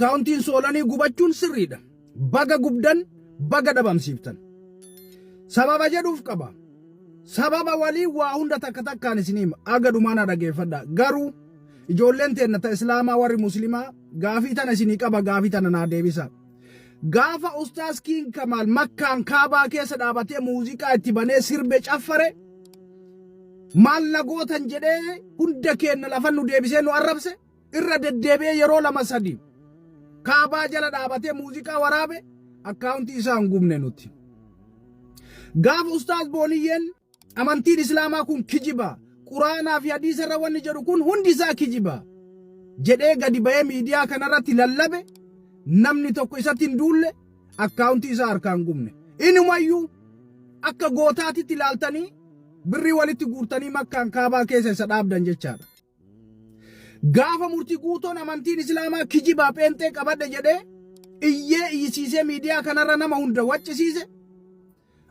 akkaawuntiin soolanii gubachuun sirriidha. Baga gubdan baga dhabamsiiftan. Sababa jedhuuf qaba. Sababa walii waa hunda takka takkaan isiniima aga dhumaana dhageeffadha. Garuu ijoolleen teenna ta islaamaa warri muslimaa gaafii tana isinii qaba gaafii tana naa deebisa. Gaafa Ustaaz King Kamal Makkaan Kaabaa keessa dhaabatee muuziqaa itti banee sirbe caffare maal nagootan jedhee hunda keenna lafa nu deebisee nu arrabse irra deddeebi'ee yeroo lama sadii Kaabaa jala dhaabatee muuziqaa waraabe akkaawuntii isaa hin gubne nuti. Gaafa Ustaaz Booniyyeen amantiin islaamaa kun kijiba quraanaa fi hadiisa irra wanni jedhu kun hundi isaa kijiba jedhee gadi ba'ee miidiyaa kanarratti lallabe namni tokko isatti hin duulle akkaawuntii isaa harkaan gubne. Inumayyuu akka gootaatitti ilaaltanii birrii walitti guurtanii Makkaan Kaabaa keessa isa dhaabdan jechaadha. Gaafa murtii guutoon amantiin islaamaa kijibaa pheenxee qabadhe jedhee iyyee iyyisiisee miidiyaa kanarra nama hunda waccisiise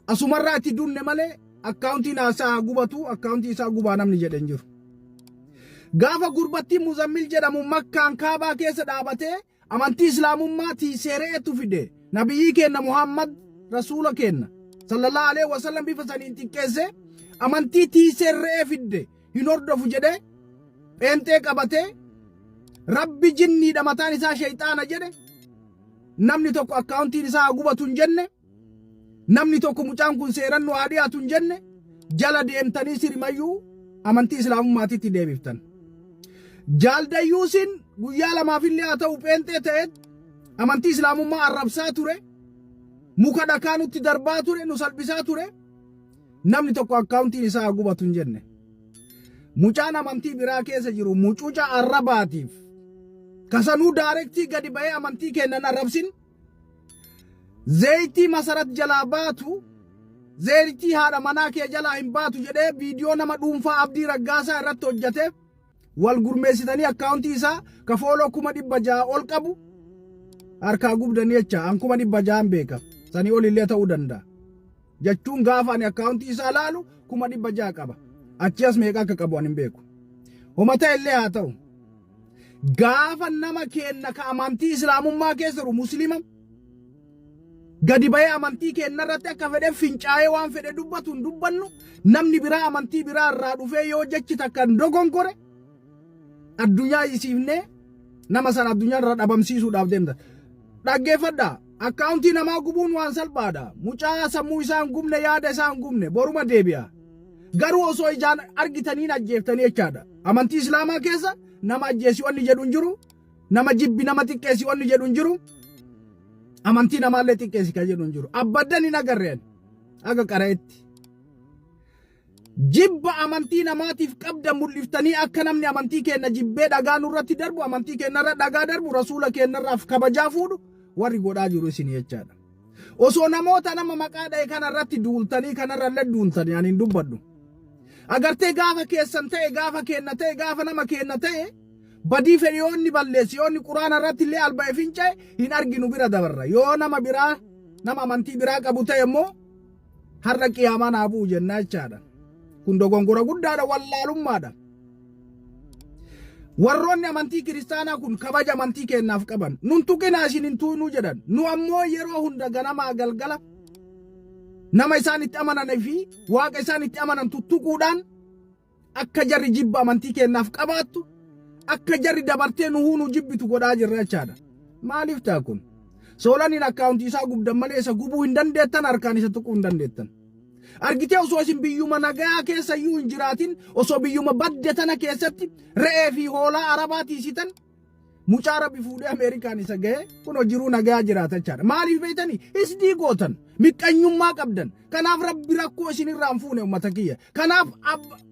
asumarraa itti dunne malee akkaawuntiin isaa gubatu akkaawuntii isaa gubaa namni jedhe hin jiru. Gaafa gurbattiin Muzammil jedhamu Makkaan Kaabaa keessa dhaabatee amantii islaamummaa tiisee re'eetu fide nabiyyi keenna Muhammad rasuula keenna sallallahu alaihi wasallam bifa saniin xiqqeesse amantii tiisee re'ee fide hin hordofu jedhee pheenxee qabatee rabbi jinniidha mataan isaa shayxaana jedhe namni tokko akkaawuntiin isaa gubatu hin jenne namni tokko mucaan kun seeran nu haa dhiyaatu hin jenne jala deemtanii sirimayyuu amantii islaamummaatitti deebiftan. Jaaldayyuusin guyyaa lamaafillee haa ta'u pheenxee ta'eet amantii islaamummaa arrabsaa ture muka dhakaa nutti darbaa ture nu salphisaa ture namni tokko akkaawuntiin isaa gubatu hin jenne. Mucaan amantii biraa keessa jiru mucuca arrabaatiif kasanuu daarektii gadi ba'ee amantii kennan arrabsin zayitii masarat jalaa baatu zayitii haadha manaa kee jalaa hin baatu jedhee viidiyoo nama dhuunfaa Abdii Raggaasaa irratti hojjete wal gurmeessitanii akkaawuntii isaa ka fooloo 600 ol qabu harkaa gubdanii jecha an 600 beeka sanii ol illee ta'uu danda'a jechuun gaafa ani akkaawuntii isaa laalu 600 qaba achi as meeqa akka qabu ani hin beeku. Homata illee haa ta'u gaafa nama keenna ka amantii islaamummaa keessa jiru muslima gadi ba'ee amantii keenna irratti akka fedhe fincaa'ee waan fedhe dubbatu hin dubbannu namni biraa amantii biraa irraa dhufee yoo jechi takka dogonkore addunyaa isiifnee nama sana addunyaa irraa dhabamsiisuudhaaf deemta. Dhaggeeffadhaa akkaawuntii namaa gubuun waan salphaadha. Mucaa sammuu isaa hin gubne yaada isaa hin gubne boruma deebi'a. Garuu osoo ijaan argitaniin ajjeeftanii jechaadha. Amantii islaamaa keessa nama ajjeesi wanni jedhu hin jiru nama jibbi nama xiqqeesi wanni jedhu hin jiru amantii namaallee xiqqeesi ka jedhu hin jiru. Abbaddan hin agarreen aga qareetti. Jibba amantii namaatiif qabda mul'iftanii akka namni amantii keenna jibbee dhagaa nurratti darbu amantii keenyarra dhagaa darbu rasuula keenyarraaf kabajaa fuudhu warri godhaa jiru isin jechaadha. Osoo namoota nama maqaa dha'e kanarratti duultanii kanarrallee duultanii ani hin dubbadhu. Agartee gaafa keessan ta'e gaafa keenna ta'e gaafa nama keenna ta'e badii fedhiyoonni balleessi yoonni quraana irratti illee alba'e finca'e hin arginu bira dabarra. Yoo nama biraa nama amantii biraa qabu ta'e immoo har'a qiyaamaa naa bu'u jennaa jechaadha. Kun dogongora guddaadha wallaalummaadha. Warroonni amantii kiristaanaa kun kabaja amantii keennaaf qaban nun tuqinaa isin hin tuqinuu jedhan nu ammoo yeroo hunda ganamaa galgala nama isaan itti amananii fi waaqa isaan itti amanan tuttuquudhaan akka jarri jibba amantii keennaaf qabaattu akka jarri dabartee nu huunuu jibbitu godhaa jirra jechaadha. Maaliif ta'a kun? Soolaniin akkaawuntii isaa gubdan malee isa gubuu hin dandeettan harkaan isa tuquu hin dandeettan. Argitee osoo isin biyyuma nagaa keessa iyyuu hin jiraatin osoo biyyuma badde tana keessatti re'ee fi hoolaa arabaa tiisitan mucaa rabbi fuudhee Ameerikaan isa ga'e kun jiruu nagaa jiraata jechaadha. Maaliif beektanii? Isdii gootan miqqanyummaa qabdan. Kanaaf rabbi rakkoo isinirraa hin fuune uummata kiyya. Kanaaf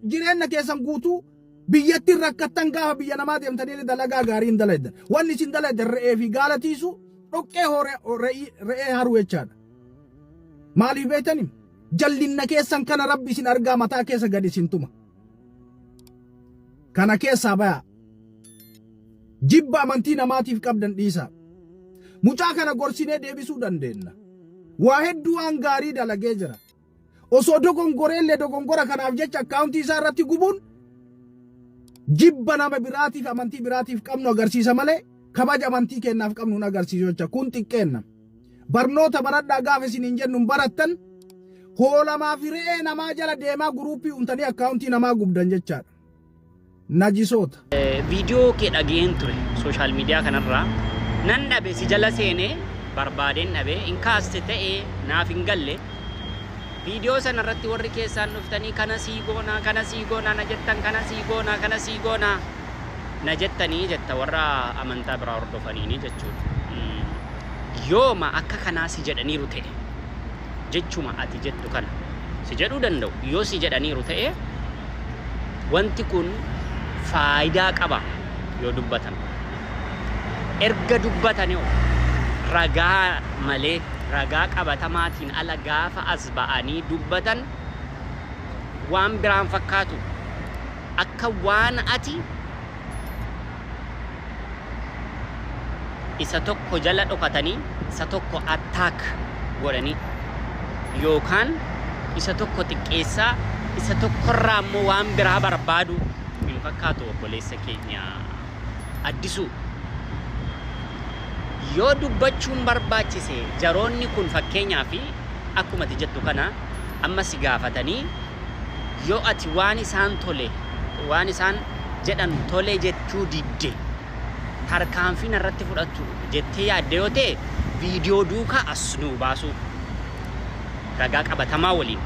jireenya keessan guutuu biyyattiin rakkattan gaafa biyya namaa deemtanii dalagaa gaarii hin dalaydan. Wanni isin dalaydan re'ee fi gaala tiisu dhoqqee re'ee haruu jechaadha. Maaliif beektanii? Jallinna keessan kana rabbi isin argaa mataa keessa gadi isin tuma. Kana keessaa baya. Jibba amantii namaatiif qabdan dhiisa. Mucaa kana gorsinee deebisuu dandeenya. Waa hedduu waan gaarii dalagee jira. Osoo dogongoreellee dogongora kanaaf jecha akkaawuntii isaa irratti gubuun jibba nama biraatiif amantii biraatiif qabnu agarsiisa malee kabaja amantii kennaaf qabnu agarsiisu jecha kun xiqqeenna barnoota baradhaa gaafa isin hin jennu barattan hoolamaa fi re'ee namaa jala deemaa guruupii untanii akkaawuntii namaa gubdan jechaadha najisoota. Viidiyoo kee dhageen ture sooshaal miidiyaa kanarraa nan dhabe si jala seenee barbaadeen dhabe in kaaste ta'ee naaf hin galle viidiyoo sanarratti warri keessaan dhuftanii kana sii goonaa na jettan kana sii goonaa na jettanii jetta warra amantaa biraa hordofanii jechuudha. Yooma akka kanaa si jedhaniiru ta'e jechuma ati jettu kana si jedhuu danda'u yoo si jedhaniiru ta'e wanti kun faayidaa qaba yoo dubbatan erga dubbatanii ragaa malee ragaa qabatamaatiin ala gaafa as ba'anii dubbatan waan biraan fakkaatu akka waan ati isa tokko jala dhokatanii isa tokko attack godhanii yookaan isa tokko xiqqeessaa isa tokkorraa immoo waan biraa barbaadu hin fakkaatu obboleessa keenya Addisuu. Yoo dubbachuun barbaachise jaroonni kun fakkeenyaa fi akkuma ati jettu kana amma si gaafatanii yoo ati waan isaan tole waan isaan jedhan tole jechuu didde tarkaanfiin irratti fudhattu jettee yaadde yoo ta'e viidiyoo duukaa as nu baasu ragaa qabatamaa waliin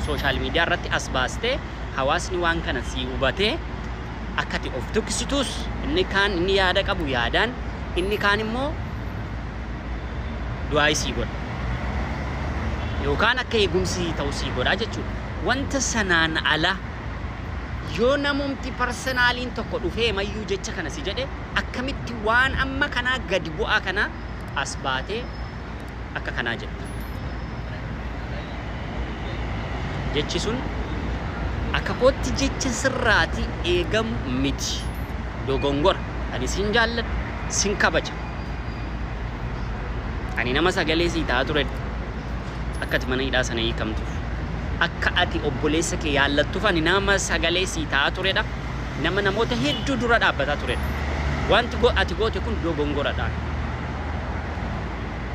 sooshaal miidiyaa irratti as baastee hawaasni waan kana si hubatee akkati of tuqsitus inni kaan inni yaada qabu yaadaan inni kaan immoo du'aa isii godha yookaan akka eegumsi ta'u sii godha jechuudha. Wanta sanaan ala yoo namumti parsenaaliin tokko dhufee mayyuu jecha kana si jedhe akkamitti waan amma kanaa gadi bu'aa kana as baatee akka kanaa jetta. Jechi sun akka kootti jecha sirraati eegamu miti dogongora. Ani sin jaalladha sin kabaja. Ani nama sagalee sii ta'aa ture akka ati mana hidhaa sana hiikamtuuf akka ati obboleessa kee yaallattuuf ani nama sagalee sii ta'aa turedha. Nama namoota hedduu dura dhaabbataa turedha. Wanti ati goote kun dogongoradhaan.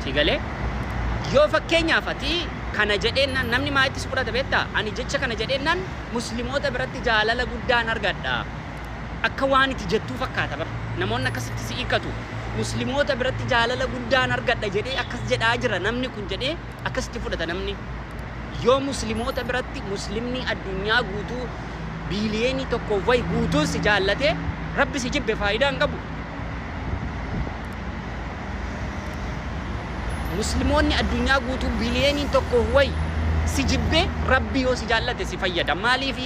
Sigalee yoo fakkeenyaaf ati kana jedheennan namni maayittis fudhata beektaa ani jecha kana jedheennan musliimoota biratti jaalala guddaan argadha akka waan itti jettuu fakkaata bara namoonni akkasitti si hiikatu musliimoota biratti jaalala guddaan argadha jedhee akkas jedhaa jira namni kun jedhee akkasitti fudhata namni yoo musliimoota biratti muslimni addunyaa guutuu biiliyeenii tokko wayi guutuun si jaallate rabbi si jibbe faayidaa hin qabu. Musliimoonni addunyaa guutuu biiliyeenii tokko wayi si jibbe rabbi yoo si jaallate si fayyada maaliif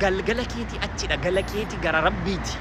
galgala keeti achidha gala keeti gara rabbiiti.